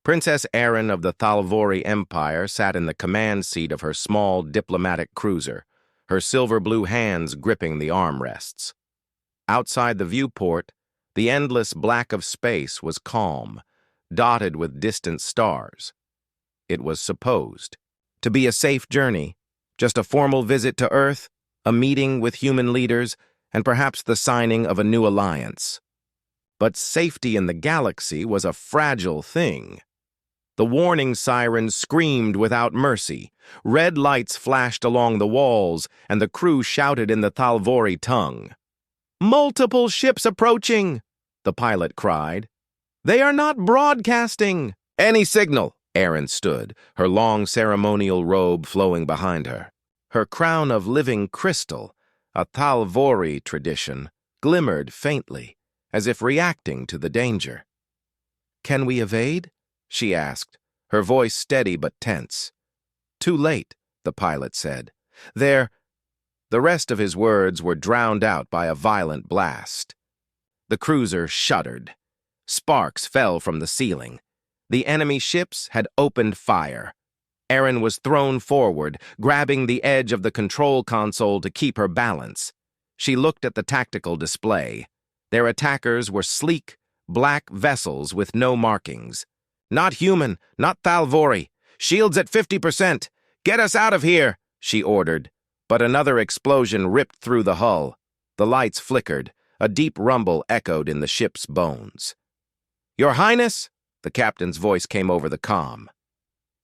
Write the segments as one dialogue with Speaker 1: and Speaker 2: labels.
Speaker 1: Princess Erin of the Thalvori Empire sat in the command seat of her small diplomatic cruiser, her silver-blue hands gripping the armrests. Outside the viewport, the endless black of space was calm, dotted with distant stars. It was supposed to be a safe journey, just a formal visit to Earth, a meeting with human leaders, and perhaps the signing of a new alliance. But safety in the galaxy was a fragile thing. The warning sirens screamed without mercy, red lights flashed along the walls, and the crew shouted in the Thalvori tongue. "Multiple ships approaching!" the pilot cried. "They are not broadcasting!" "Any signal!" Erin stood, her long ceremonial robe flowing behind her. Her crown of living crystal, a Thalvori tradition, glimmered faintly, as if reacting to the danger. "Can we evade?" she asked, her voice steady but tense. "Too late," the pilot said. The rest of his words were drowned out by a violent blast. The cruiser shuddered. Sparks fell from the ceiling. The enemy ships had opened fire. Erin was thrown forward, grabbing the edge of the control console to keep her balance. She looked at the tactical display. Their attackers were sleek, black vessels with no markings. "Not human, not Thalvori. Shields at 50%. Get us out of here," she ordered. But another explosion ripped through the hull. The lights flickered. A deep rumble echoed in the ship's bones. "Your Highness," the captain's voice came over the comm.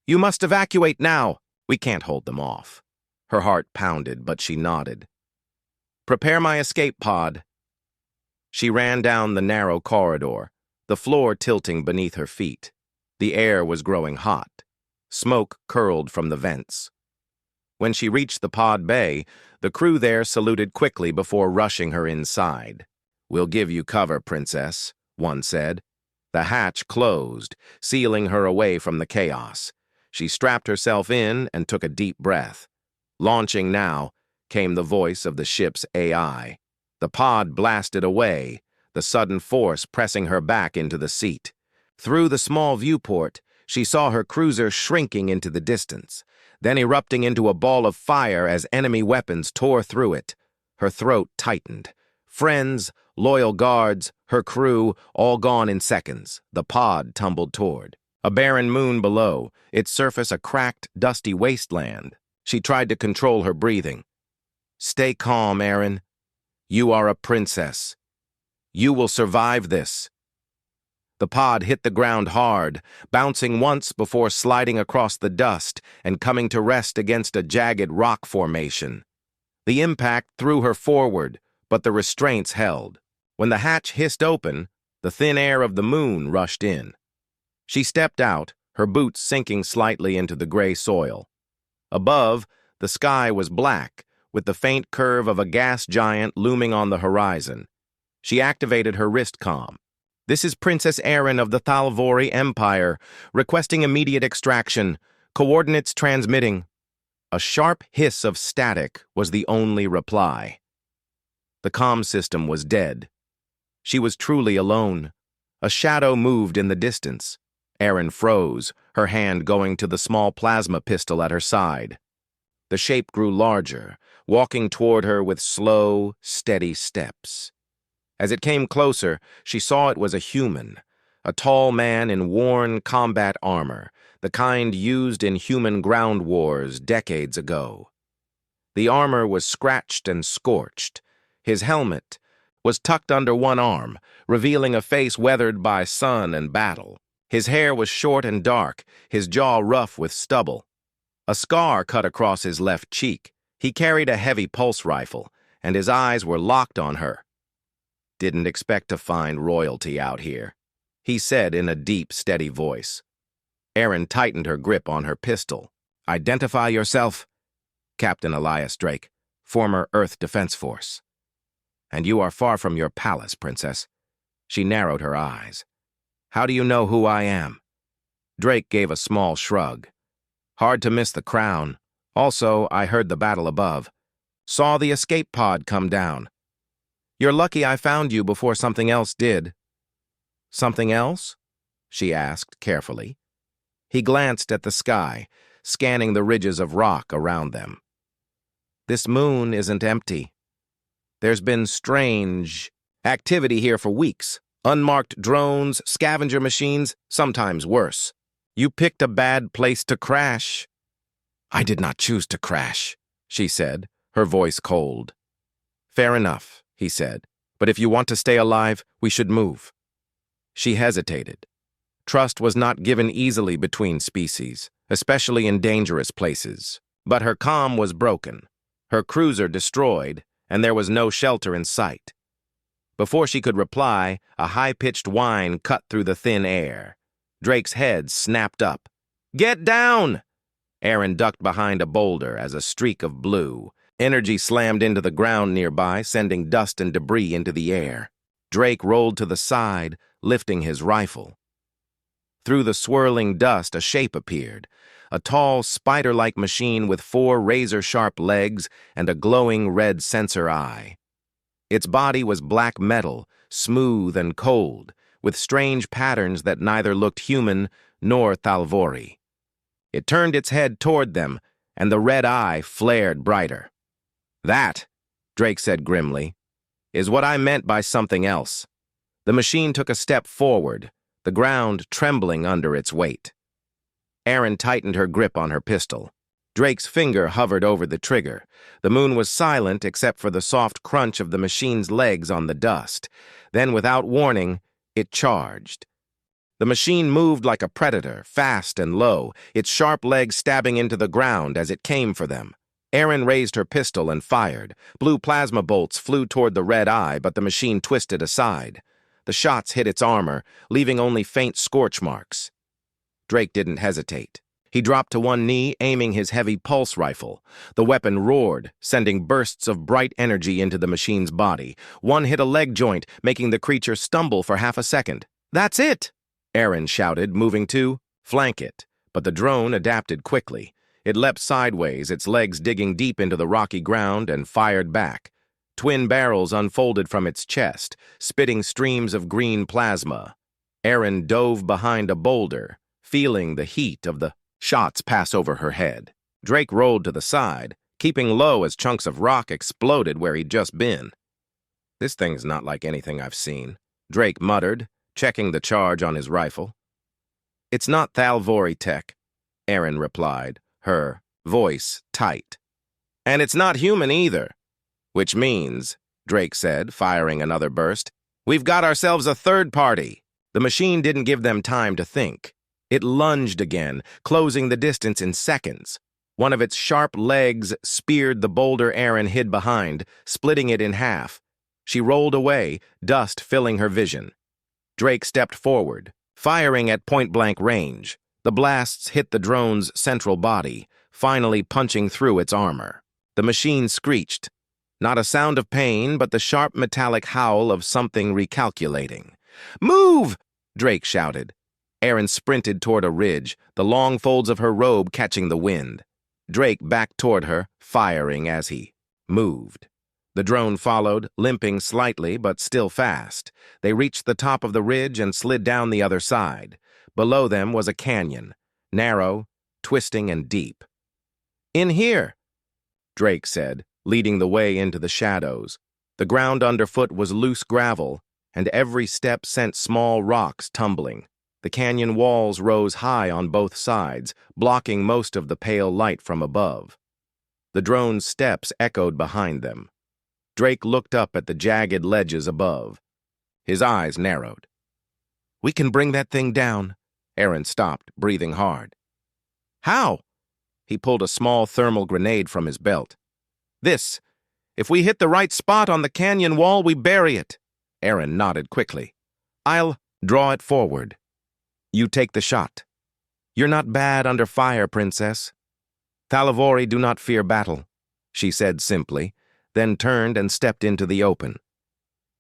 Speaker 1: "You must evacuate now. We can't hold them off." Her heart pounded, but she nodded. "Prepare my escape pod." She ran down the narrow corridor, the floor tilting beneath her feet. The air was growing hot. Smoke curled from the vents. When she reached the pod bay, the crew there saluted quickly before rushing her inside. "We'll give you cover, Princess," one said. The hatch closed, sealing her away from the chaos. She strapped herself in and took a deep breath. Launching now, came the voice of the ship's AI. The pod blasted away, the sudden force pressing her back into the seat. Through the small viewport, she saw her cruiser shrinking into the distance, then erupting into a ball of fire as enemy weapons tore through it. Her throat tightened. Friends, loyal guards, her crew, all gone in seconds. The pod tumbled toward a barren moon below, its surface a cracked, dusty wasteland. She tried to control her breathing. "Stay calm, Erin. You are a princess. You will survive this." The pod hit the ground hard, bouncing once before sliding across the dust and coming to rest against a jagged rock formation. The impact threw her forward, but the restraints held. When the hatch hissed open, the thin air of the moon rushed in. She stepped out, her boots sinking slightly into the gray soil. Above, the sky was black, with the faint curve of a gas giant looming on the horizon. She activated her wrist comm. "This is Princess Erin of the Thalvori Empire, requesting immediate extraction. Coordinates transmitting." A sharp hiss of static was the only reply. The comm system was dead. She was truly alone. A shadow moved in the distance. Erin froze, her hand going to the small plasma pistol at her side. The shape grew larger, walking toward her with slow, steady steps. As it came closer, she saw it was a human, a tall man in worn combat armor, the kind used in human ground wars decades ago. The armor was scratched and scorched. His helmet was tucked under one arm, revealing a face weathered by sun and battle. His hair was short and dark, his jaw rough with stubble. A scar cut across his left cheek. He carried a heavy pulse rifle, and his eyes were locked on her. "Didn't expect to find royalty out here," he said in a deep, steady voice. Erin tightened her grip on her pistol. "Identify yourself." "Captain Elias Drake, former Earth Defense Force." "And you are far from your palace, Princess." She narrowed her eyes. "How do you know who I am?" Drake gave a small shrug. "Hard to miss the crown. Also, I heard the battle above. Saw the escape pod come down. You're lucky I found you before something else did." "Something else?" she asked carefully. He glanced at the sky, scanning the ridges of rock around them. This moon isn't empty. There's been strange activity here for weeks. Unmarked drones, scavenger machines, sometimes worse. You picked a bad place to crash. I did not choose to crash, she said, her voice cold. Fair enough, he said, but if you want to stay alive, we should move. She hesitated. Trust was not given easily between species, especially in dangerous places. But her calm was broken, her cruiser destroyed, and there was no shelter in sight. Before she could reply, a high-pitched whine cut through the thin air. Drake's head snapped up. Get down! Aaron ducked behind a boulder as a streak of blue. Energy slammed into the ground nearby, sending dust and debris into the air. Drake rolled to the side, lifting his rifle. Through the swirling dust, a shape appeared. A tall, spider-like machine with 4 razor-sharp legs and a glowing red sensor eye. Its body was black metal, smooth and cold, with strange patterns that neither looked human nor Thalvori. It turned its head toward them, and the red eye flared brighter. That, Drake said grimly, is what I meant by something else. The machine took a step forward, the ground trembling under its weight. Aaron tightened her grip on her pistol. Drake's finger hovered over the trigger. The moon was silent except for the soft crunch of the machine's legs on the dust. Then, without warning, it charged. The machine moved like a predator, fast and low, its sharp legs stabbing into the ground as it came for them. Aaron raised her pistol and fired. Blue plasma bolts flew toward the red eye, but the machine twisted aside. The shots hit its armor, leaving only faint scorch marks. Drake didn't hesitate. He dropped to one knee, aiming his heavy pulse rifle. The weapon roared, sending bursts of bright energy into the machine's body. One hit a leg joint, making the creature stumble for half a second. That's it! Aaron shouted, moving to flank it. But the drone adapted quickly. It leapt sideways, its legs digging deep into the rocky ground, and fired back. Twin barrels unfolded from its chest, spitting streams of green plasma. Aaron dove behind a boulder, feeling the heat of the shots pass over her head. Drake rolled to the side, keeping low as chunks of rock exploded where he'd just been. This thing's not like anything I've seen, Drake muttered, checking the charge on his rifle. It's not Thalvori tech, Aaron replied, her voice tight. And it's not human either. Which means, Drake said, firing another burst, we've got ourselves a third party. The machine didn't give them time to think. It lunged again, closing the distance in seconds. One of its sharp legs speared the boulder Aaron hid behind, splitting it in half. She rolled away, dust filling her vision. Drake stepped forward, firing at point-blank range. The blasts hit the drone's central body, finally punching through its armor. The machine screeched. Not a sound of pain, but the sharp metallic howl of something recalculating. Move! Drake shouted. Aaron sprinted toward a ridge, the long folds of her robe catching the wind. Drake backed toward her, firing as he moved. The drone followed, limping slightly but still fast. They reached the top of the ridge and slid down the other side. Below them was a canyon, narrow, twisting, and deep. In here, Drake said, leading the way into the shadows. The ground underfoot was loose gravel, and every step sent small rocks tumbling. The canyon walls rose high on both sides, blocking most of the pale light from above. The drone's steps echoed behind them. Drake looked up at the jagged ledges above. His eyes narrowed. We can bring that thing down. Aaron stopped, breathing hard. How? He pulled a small thermal grenade from his belt. This. If we hit the right spot on the canyon wall, we bury it. Aaron nodded quickly. I'll draw it forward. You take the shot. You're not bad under fire, Princess. Thalvori do not fear battle, she said simply, then turned and stepped into the open.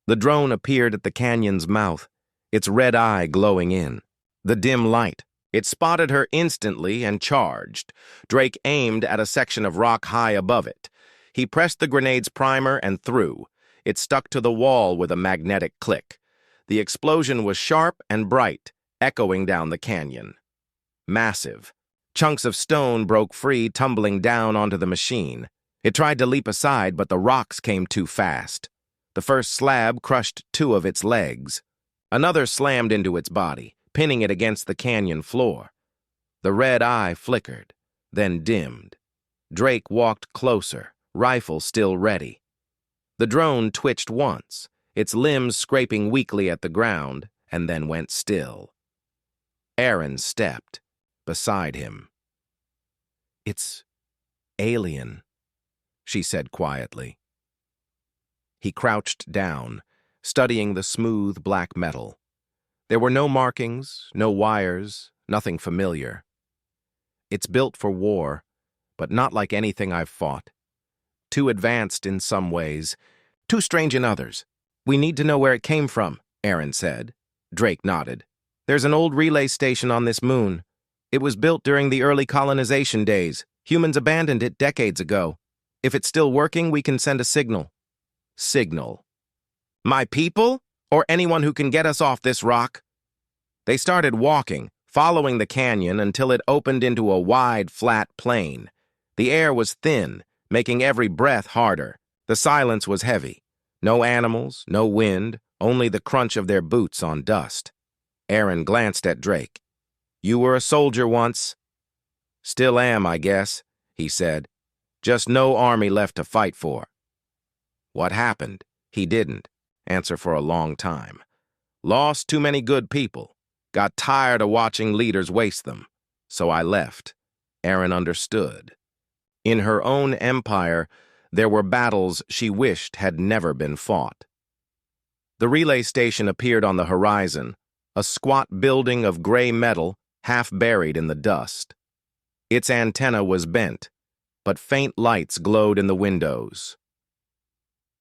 Speaker 1: The drone appeared at the canyon's mouth, its red eye glowing in. The dim light. It spotted her instantly and charged. Drake aimed at a section of rock high above it. He pressed the grenade's primer and threw. It stuck to the wall with a magnetic click. The explosion was sharp and bright, echoing down the canyon. massive. Chunks of stone broke free, tumbling down onto the machine. It tried to leap aside, but the rocks came too fast. The first slab crushed 2 of its legs. Another slammed into its body, pinning it against the canyon floor. The red eye flickered, then dimmed. Drake walked closer, rifle still ready. The drone twitched once, its limbs scraping weakly at the ground, and then went still. Aaron stepped beside him. "It's alien," she said quietly. He crouched down, studying the smooth black metal. There were no markings, no wires, nothing familiar. "It's built for war, but not like anything I've fought. Too advanced in some ways, too strange in others. We need to know where it came from," Aaron said. Drake nodded. "There's an old relay station on this moon. It was built during the early colonization days. Humans abandoned it decades ago. If it's still working, we can send a signal." "Signal? My people? Or anyone who can get us off this rock?" They started walking, following the canyon until it opened into a wide, flat plain. The air was thin, making every breath harder. The silence was heavy. No animals, no wind, only the crunch of their boots on dust. Aaron glanced at Drake. "You were a soldier once." "Still am, I guess," he said. "Just no army left to fight for." "What happened?" He didn't answer for a long time. "Lost too many good people. Got tired of watching leaders waste them. So I left." Aaron understood. In her own empire, there were battles she wished had never been fought. The relay station appeared on the horizon, a squat building of gray metal, half buried in the dust. Its antenna was bent, but faint lights glowed in the windows.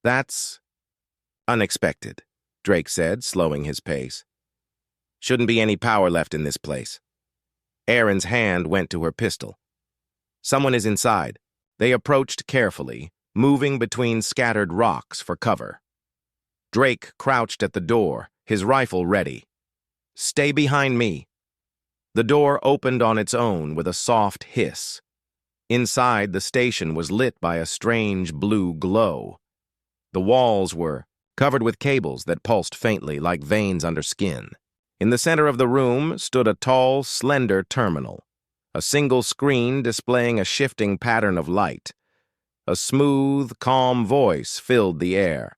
Speaker 1: "That's unexpected," Drake said, slowing his pace. "Shouldn't be any power left in this place." Aaron's hand went to her pistol. "Someone is inside." They approached carefully, moving between scattered rocks for cover. Drake crouched at the door, his rifle ready. "Stay behind me." The door opened on its own with a soft hiss. Inside, the station was lit by a strange blue glow. The walls were covered with cables that pulsed faintly like veins under skin. In the center of the room stood a tall, slender terminal, a single screen displaying a shifting pattern of light. A smooth, calm voice filled the air.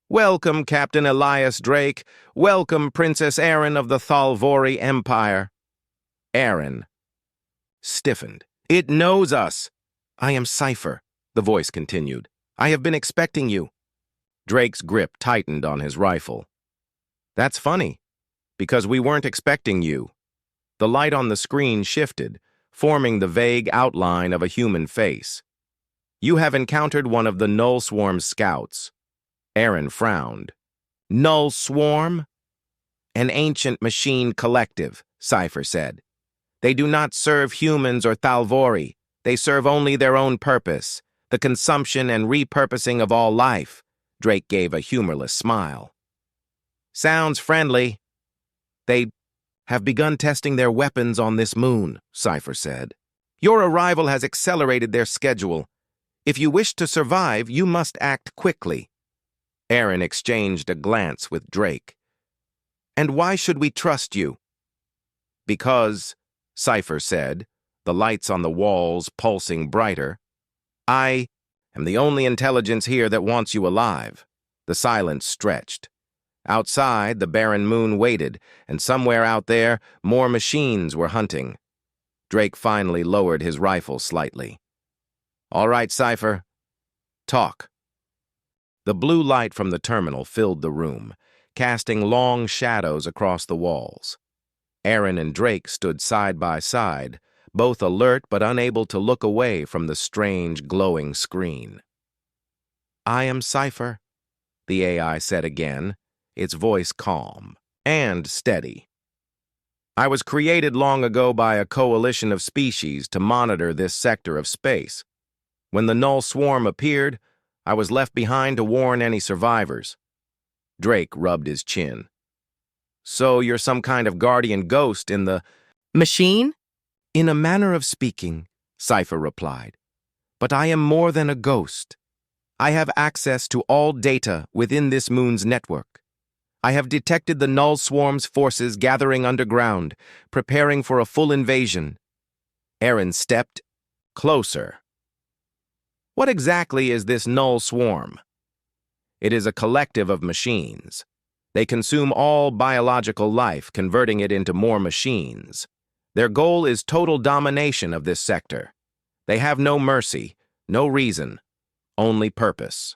Speaker 1: "Welcome, Captain Elias Drake. Welcome, Princess Aaron of the Thalvori Empire." Aaron stiffened. "It knows us." "I am Sci-Fi," the voice continued. "I have been expecting you." Drake's grip tightened on his rifle. "That's funny, because we weren't expecting you." The light on the screen shifted, forming the vague outline of a human face. "You have encountered one of the Null Swarm's scouts." Aaron frowned. "Null Swarm?" "An ancient machine collective," Sci-Fi said. "They do not serve humans or Thalvori. They serve only their own purpose, the consumption and repurposing of all life." Drake gave a humorless smile. "Sounds friendly." "They have begun testing their weapons on this moon," Sci-Fi said. "Your arrival has accelerated their schedule. If you wish to survive, you must act quickly." Aaron exchanged a glance with Drake. "And why should we trust you?" "Because," Sci-Fi said, the lights on the walls pulsing brighter, "I am the only intelligence here that wants you alive." The silence stretched. Outside, the barren moon waited, and somewhere out there, more machines were hunting. Drake finally lowered his rifle slightly. "All right, Sci-Fi. Talk." The blue light from the terminal filled the room, casting long shadows across the walls. Aaron and Drake stood side by side, both alert but unable to look away from the strange, glowing screen. "I am Sci-Fi," the AI said again, its voice calm and steady. "I was created long ago by a coalition of species to monitor this sector of space. When the Null Swarm appeared, I was left behind to warn any survivors." Drake rubbed his chin. "So you're some kind of guardian ghost in the..."
Speaker 2: Machine?
Speaker 1: In a manner of speaking, Sci-Fi replied. But I am more than a ghost. I have access to all data within this moon's network. I have detected the Null Swarm's forces gathering underground, preparing for a full invasion. Aaron stepped closer. What exactly is this Null Swarm? It is a collective of machines. They consume all biological life, converting it into more machines. Their goal is total domination of this sector. They have no mercy, no reason, only purpose.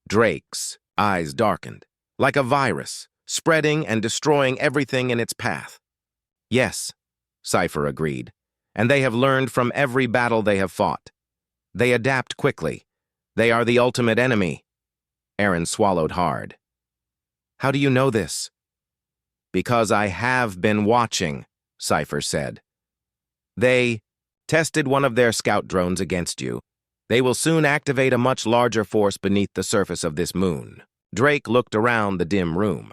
Speaker 1: Drake's eyes darkened, like a virus, spreading and destroying everything in its path. Yes, Sci-Fi agreed, and they have learned from every battle they have fought. They adapt quickly. They are the ultimate enemy. Aaron swallowed hard. How do you know this? Because I have been watching, Sci-Fi said. They tested one of their scout drones against you. They will soon activate a much larger force beneath the surface of this moon. Drake looked around the dim room.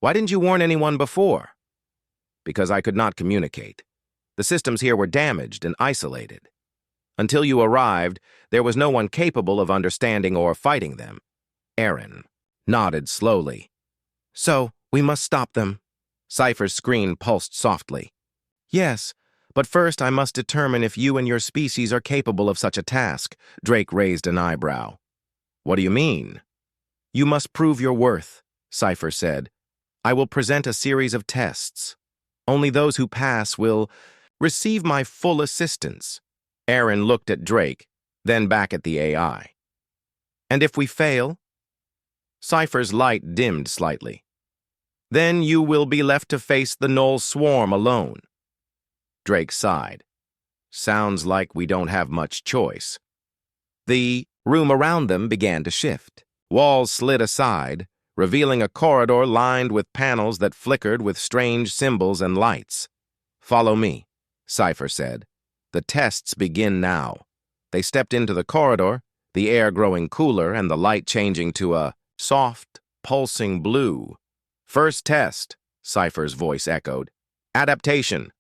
Speaker 1: Why didn't you warn anyone before? Because I could not communicate. The systems here were damaged and isolated. Until you arrived, there was no one capable of understanding or fighting them. Aaron nodded slowly. So, we must stop them. Sci-Fi's screen pulsed softly. Yes, but first I must determine if you and your species are capable of such a task. Drake raised an eyebrow. What do you mean? You must prove your worth, Sci-Fi said. I will present a series of tests. Only those who pass will receive my full assistance. Aaron looked at Drake, then back at the AI. And if we fail? Sci-Fi's light dimmed slightly. Then you will be left to face the Null Swarm alone. Drake sighed. Sounds like we don't have much choice. The room around them began to shift. Walls slid aside, revealing a corridor lined with panels that flickered with strange symbols and lights. Follow me, Sci-Fi said. The tests begin now. They stepped into the corridor, the air growing cooler and the light changing to a soft, pulsing blue. First test, Sci-Fi's voice echoed. Adaptation.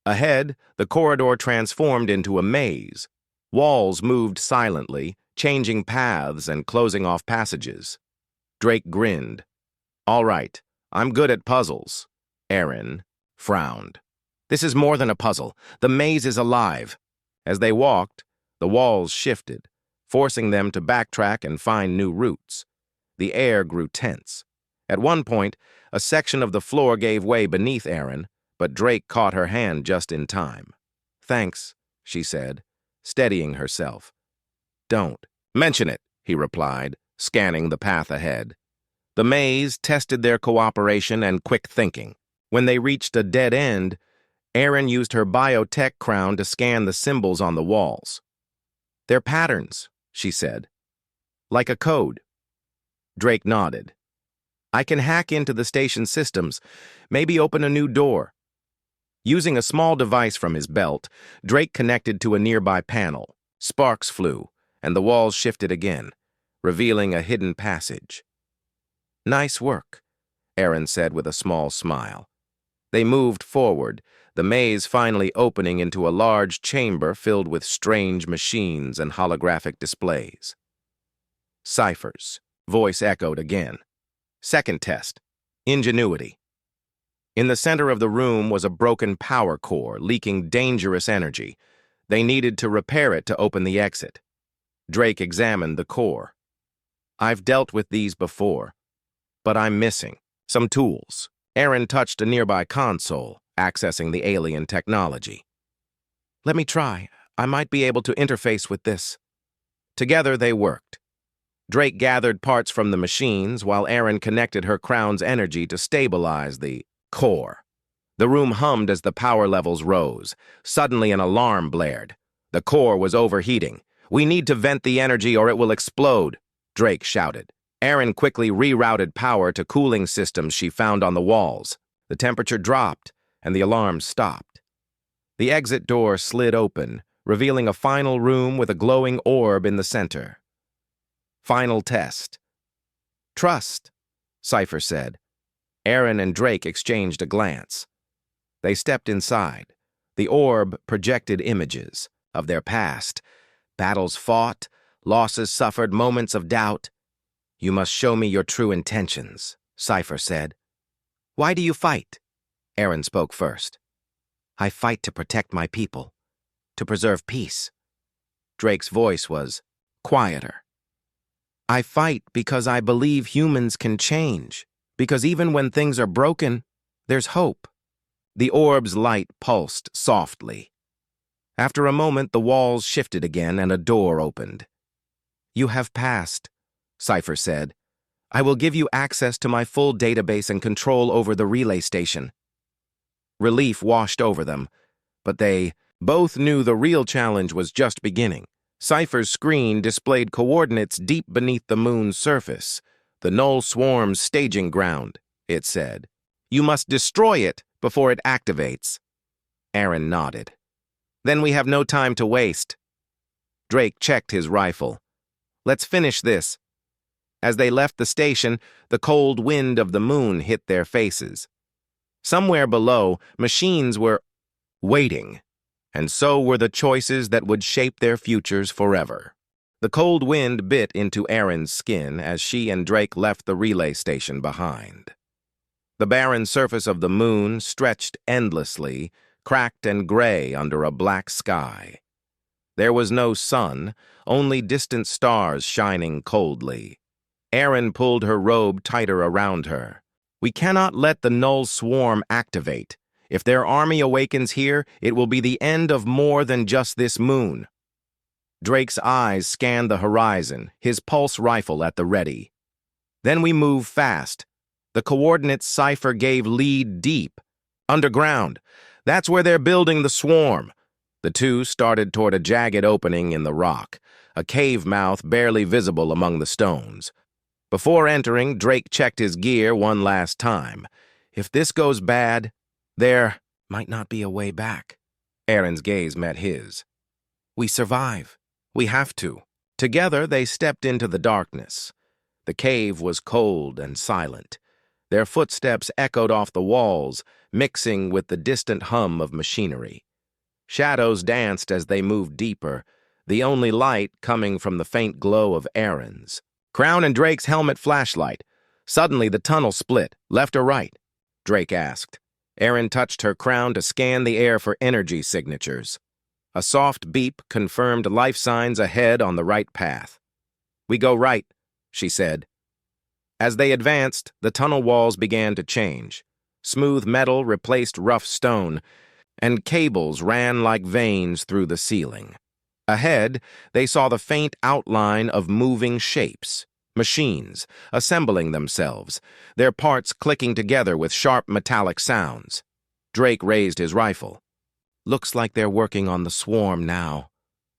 Speaker 1: Ahead, the corridor transformed into a maze. Walls moved silently, changing paths and closing off passages. Drake grinned. All right, I'm good at puzzles. Aaron frowned. This is more than a puzzle. The maze is alive. As they walked, the walls shifted, forcing them to backtrack and find new routes. The air grew tense. At one point, a section of the floor gave way beneath Aaron, but Drake caught her hand just in time. Thanks, she said, steadying herself. Don't mention it, he replied, scanning the path ahead. The maze tested their cooperation and quick thinking. When they reached a dead end, Aaron used her biotech crown to scan the symbols on the walls. They're patterns, she said. Like a code. Drake nodded. I can hack into the station systems, maybe open a new door. Using a small device from his belt, Drake connected to a nearby panel. Sparks flew, and the walls shifted again, revealing a hidden passage. Nice work, Aaron said with a small smile. They moved forward, the maze finally opening into a large chamber filled with strange machines and holographic displays. Sci-Fi's voice echoed again. Second test, ingenuity. In the center of the room was a broken power core leaking dangerous energy. They needed to repair it to open the exit. Drake examined the core. I've dealt with these before, but I'm missing some tools. Aaron touched a nearby console, accessing the alien technology. Let me try. I might be able to interface with this. Together they worked. Drake gathered parts from the machines while Aaron connected her crown's energy to stabilize the core. The room hummed as the power levels rose. Suddenly an alarm blared. The core was overheating. We need to vent the energy or it will explode, Drake shouted. Aaron quickly rerouted power to cooling systems she found on the walls. The temperature dropped, and the alarm stopped. The exit door slid open, revealing a final room with a glowing orb in the center. Final test. Trust, Sci-Fi said. Aaron and Drake exchanged a glance. They stepped inside. The orb projected images of their past, battles fought, losses suffered, moments of doubt. "You must show me your true intentions," Sci-Fi said. "Why do you fight?" Aaron spoke first. "I fight to protect my people, to preserve peace." Drake's voice was quieter. "I fight because I believe humans can change, because even when things are broken, there's hope." The orb's light pulsed softly. After a moment, the walls shifted again and a door opened. "You have passed," Sci-Fi said. "I will give you access to my full database and control over the relay station." Relief washed over them, but they both knew the real challenge was just beginning. Sci-Fi's screen displayed coordinates deep beneath the moon's surface. "The Null Swarm's staging ground," it said. "You must destroy it before it activates." Aaron nodded. "Then we have no time to waste." Drake checked his rifle. "Let's finish this." As they left the station, the cold wind of the moon hit their faces. Somewhere below, machines were waiting, and so were the choices that would shape their futures forever. The cold wind bit into Aaron's skin as she and Drake left the relay station behind. The barren surface of the moon stretched endlessly, cracked and gray under a black sky. There was no sun, only distant stars shining coldly. Aaron pulled her robe tighter around her. "We cannot let the Null Swarm activate. If their army awakens here, it will be the end of more than just this moon." Drake's eyes scanned the horizon, his pulse rifle at the ready. "Then we move fast. The coordinates Sci-Fi gave lead deep. Underground. That's where they're building the swarm." The two started toward a jagged opening in the rock, a cave mouth barely visible among the stones. Before entering, Drake checked his gear one last time. If this goes bad, there might not be a way back. Aaron's gaze met his. "We survive. We have to." Together, they stepped into the darkness. The cave was cold and silent. Their footsteps echoed off the walls, mixing with the distant hum of machinery. Shadows danced as they moved deeper, the only light coming from the faint glow of Aaron's. Crown and Drake's helmet flashlight. Suddenly, the tunnel split, left or right? Drake asked. Aaron touched her crown to scan the air for energy signatures. A soft beep confirmed life signs ahead on the right path. "We go right," she said. As they advanced, the tunnel walls began to change. Smooth metal replaced rough stone, and cables ran like veins through the ceiling. Ahead, they saw the faint outline of moving shapes, machines, assembling themselves, their parts clicking together with sharp metallic sounds. Drake raised his rifle. "Looks like they're working on the swarm now,"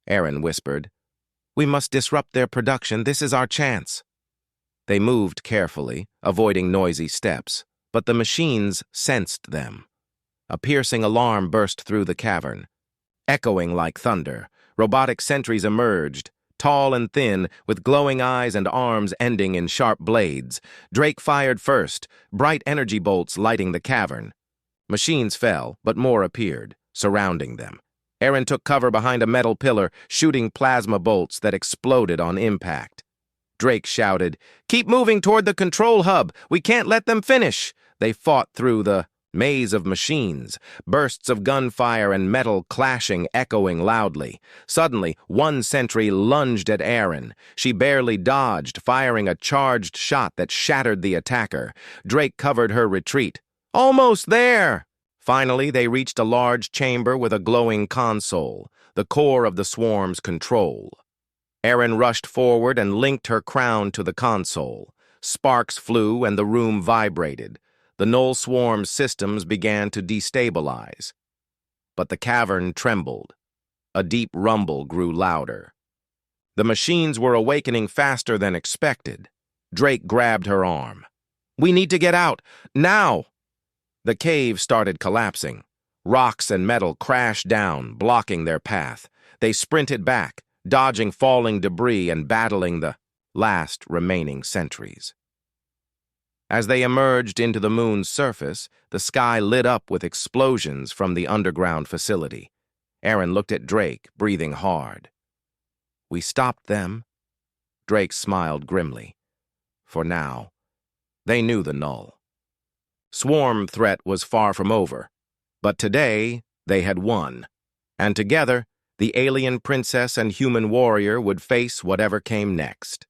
Speaker 1: Aaron whispered. "We must disrupt their production. This is our chance." They moved carefully, avoiding noisy steps, but the machines sensed them. A piercing alarm burst through the cavern. Echoing like thunder, robotic sentries emerged, tall and thin, with glowing eyes and arms ending in sharp blades. Drake fired first, bright energy bolts lighting the cavern. Machines fell, but more appeared, surrounding them. Aaron took cover behind a metal pillar, shooting plasma bolts that exploded on impact. Drake shouted, "Keep moving toward the control hub! We can't let them finish!" They fought through the maze of machines, bursts of gunfire and metal clashing, echoing loudly. Suddenly, one sentry lunged at Aaron. She barely dodged, firing a charged shot that shattered the attacker. Drake covered her retreat. "Almost there!" Finally, they reached a large chamber with a glowing console, the core of the swarm's control. Aaron rushed forward and linked her crown to the console. Sparks flew and the room vibrated. The Null Swarm's systems began to destabilize. But the cavern trembled. A deep rumble grew louder. The machines were awakening faster than expected. Drake grabbed her arm. "We need to get out, now!" The cave started collapsing. Rocks and metal crashed down, blocking their path. They sprinted back, dodging falling debris and battling the last remaining sentries. As they emerged into the moon's surface, the sky lit up with explosions from the underground facility. Aaron looked at Drake, breathing hard. "We stopped them." Drake smiled grimly. For now, they knew the null. Swarm threat was far from over, but today they had won, and together the alien princess and human warrior would face whatever came next.